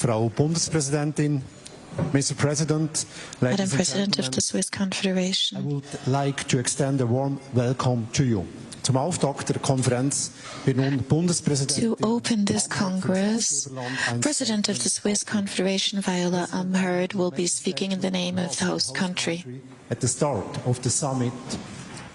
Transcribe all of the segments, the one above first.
Frau Bundespräsidentin, Mr. President, Madam President of the Swiss Confederation, I would like to extend a warm welcome to you. Zum Auftakt der Konferenz wird nun Bundespräsidentin. to open this Congress, President of the Swiss Confederation, Viola Amherd, will be speaking in the name of the host country. At the start of the summit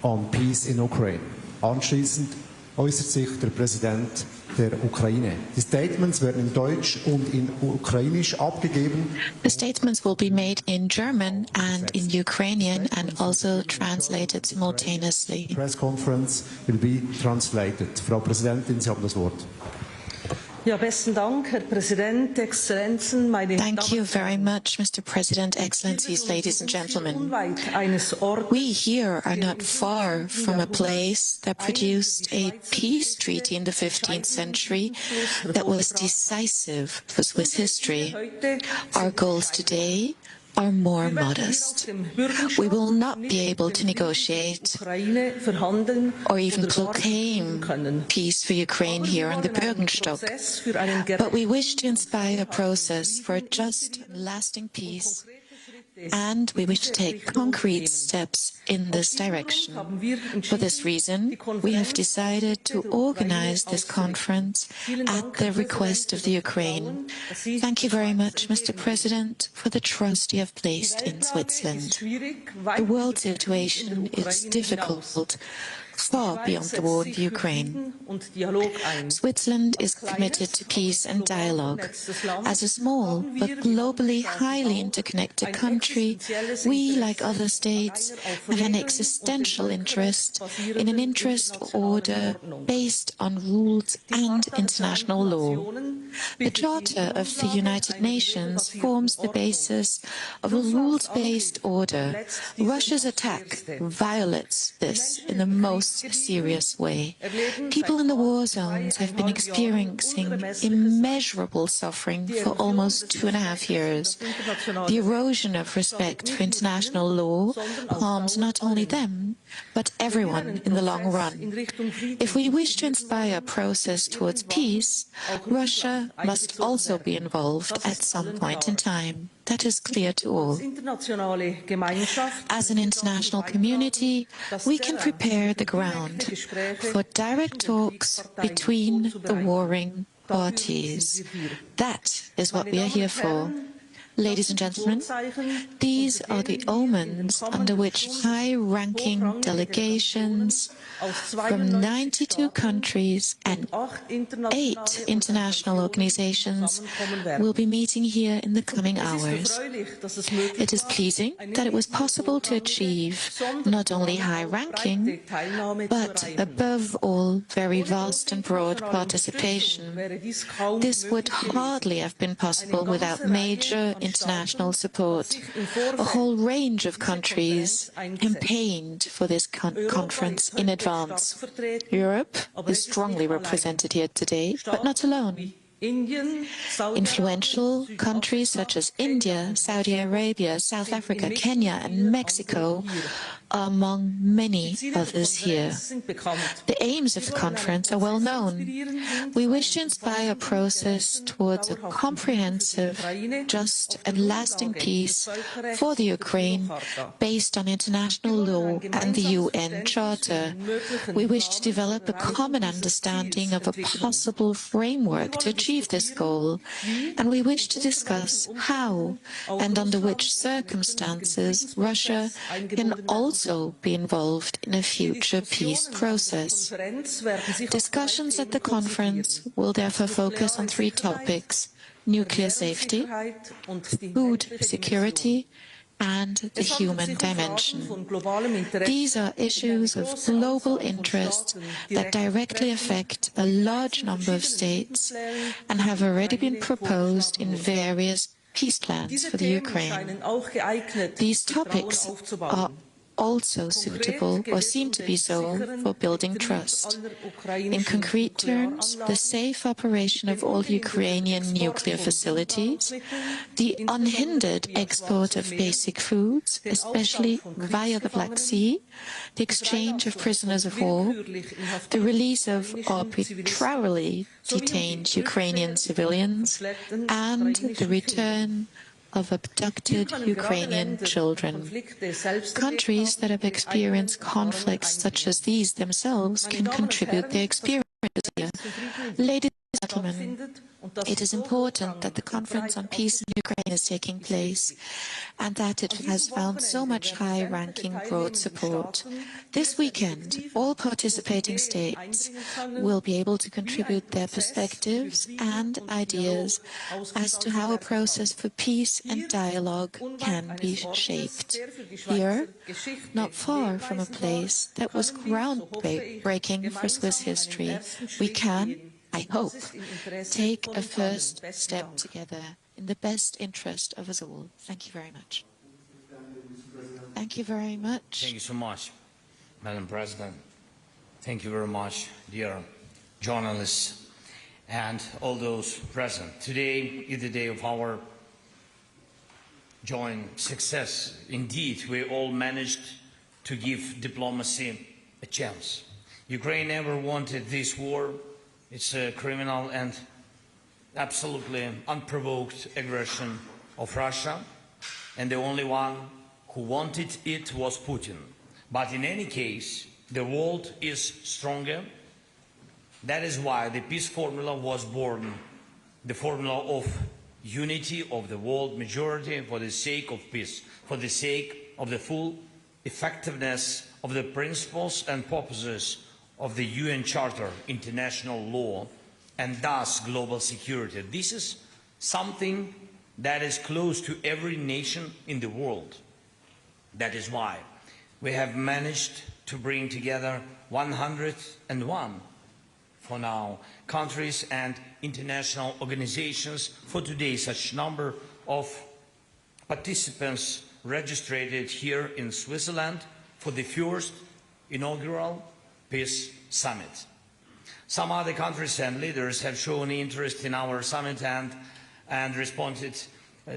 on peace in Ukraine. Anschließend äußert sich der Präsident der Ukraine. Die Statements werden in Deutsch und in Ukrainisch abgegeben. The statements will be made in German and in Ukrainian and also translated simultaneously. The press conference will be translated. Frau Präsidentin, Sie haben das Wort. Ja, besten Dank, Herr Präsident, Exzellenzen, meine Thank you very much, Mr. President, Excellencies, ladies and gentlemen. We here are not far from a place that produced a peace treaty in the 15th century that was decisive for Swiss history. Our goals today are more modest. We will not be able to negotiate or even proclaim peace for Ukraine here on the Bürgenstock, but we wish to inspire a process for a just and lasting peace, and we wish to take concrete steps in this direction. For this reason, we have decided to organize this conference at the request of the Ukraine. Thank you very much, Mr. President, for the trust you have placed in Switzerland. The world situation is difficult, far beyond the war in the Ukraine. Switzerland is committed to peace and dialogue. As a small but globally highly interconnected country, we, like other states, have an existential interest in an interest order based on rules and international law. The Charter of the United Nations forms the basis of a rules-based order. Russia's attack violates this in the most serious way. People in the war zones have been experiencing immeasurable suffering for almost 2.5 years. The erosion of respect for international law harms not only them, but everyone in the long run. If we wish to inspire a process towards peace, Russia must also be involved at some point in time. That is clear to all. As an international community, we can prepare the ground for direct talks between the warring parties. That is what we are here for. Ladies and gentlemen, these are the omens under which high-ranking delegations from 92 countries and 8 international organizations will be meeting here in the coming hours. It is pleasing that it was possible to achieve not only high-ranking, but above all, very vast and broad participation. This would hardly have been possible without major international support. A whole range of countries campaigned for this conference in advance. Europe is strongly represented here today, but not alone. Influential countries such as India, Saudi Arabia, South Africa, Kenya, and Mexico are among many others here. The aims of the conference are well known. We wish to inspire a process towards a comprehensive, just and lasting peace for the Ukraine based on international law and the UN Charter. We wish to develop a common understanding of a possible framework to achieve this goal, and we wish to discuss how and under which circumstances Russia can also be involved in a future peace process. Discussions at the conference will therefore focus on 3 topics: nuclear safety, food security, and the human dimension. These are issues of global interest that directly affect a large number of states and have already been proposed in various peace plans for the Ukraine. These topics are also suitable, or seem to be so, for building trust. In concrete terms, the safe operation of all Ukrainian nuclear facilities, the unhindered export of basic foods, especially via the Black Sea, the exchange of prisoners of war, the release of arbitrarily detained Ukrainian civilians, and the return of abducted Ukrainian children. Countries that have experienced conflicts such as these themselves can contribute their experiences here. Ladies and gentlemen, it is important that the Conference on Peace in Ukraine is taking place and that it has found so much high-ranking broad support. This weekend, all participating states will be able to contribute their perspectives and ideas as to how a process for peace and dialogue can be shaped. Here, not far from a place that was groundbreaking for Swiss history, we can, I hope, take a first step together in the best interest of us all. Thank you very much. Thank you very much. Thank you so much, Madam President. Thank you very much, dear journalists and all those present. Today is the day of our joint success. Indeed, we all managed to give diplomacy a chance. Ukraine never wanted this war. It's a criminal and absolutely unprovoked aggression of Russia, and the only one who wanted it was Putin. But in any case, the world is stronger. That is why the peace formula was born, the formula of unity of the world majority for the sake of peace, for the sake of the full effectiveness of the principles and purposes of the UN Charter, international law, and thus global security. This is something that is close to every nation in the world. That is why we have managed to bring together 101, for now, countries and international organizations. For today, such number of participants registered here in Switzerland for the first inaugural Peace Summit. Some other countries and leaders have shown interest in our summit and responded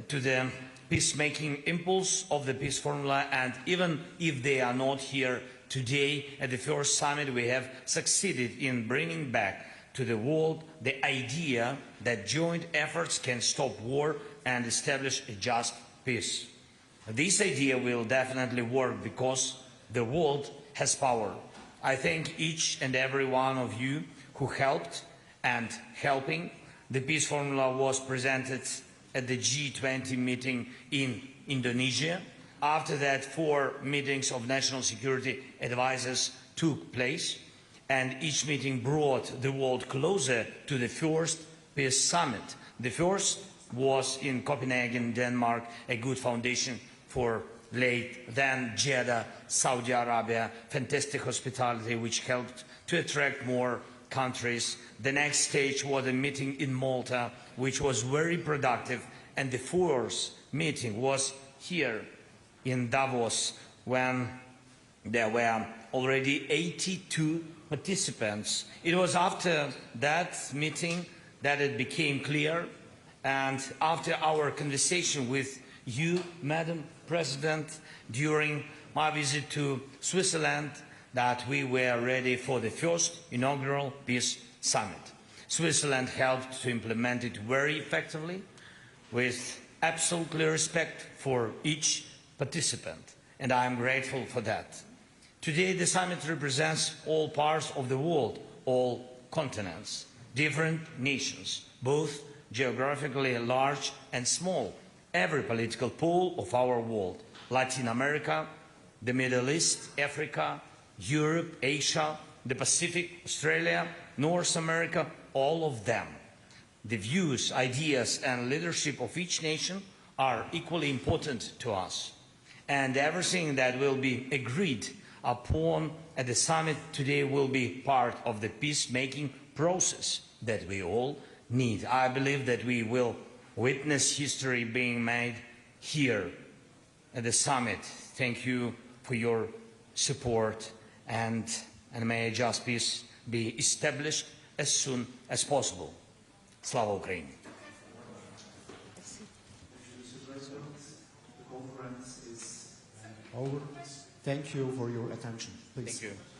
to the peacemaking impulse of the peace formula, and even if they are not here today at the first summit, we have succeeded in bringing back to the world the idea that joint efforts can stop war and establish a just peace. This idea will definitely work because the world has power. I thank each and every one of you who helped and helping. The peace formula was presented at the G20 meeting in Indonesia. After that, 4 meetings of national security advisors took place, and each meeting brought the world closer to the first peace summit. The first was in Copenhagen, Denmark, a good foundation for late, then Jeddah, Saudi Arabia, fantastic hospitality which helped to attract more countries. The next stage was a meeting in Malta, which was very productive, and the fourth meeting was here in Davos, when there were already 82 participants. It was after that meeting that it became clear, and after our conversation with you, Madam President, during my visit to Switzerland, that we were ready for the first inaugural Peace Summit. Switzerland helped to implement it very effectively, with absolutely respect for each participant, and I am grateful for that. Today, the summit represents all parts of the world, all continents, different nations, both geographically large and small, every political pole of our world: Latin America, the Middle East, Africa, Europe, Asia, the Pacific, Australia, North America, all of them. The views, ideas, and leadership of each nation are equally important to us. And everything that will be agreed upon at the summit today will be part of the peacemaking process that we all need. I believe that we will witness history being made here at the summit. Thank you for your support, and may just be established as soon as possible. Slava Ukraini! The conference is over. Thank you for your attention. Please. Thank you.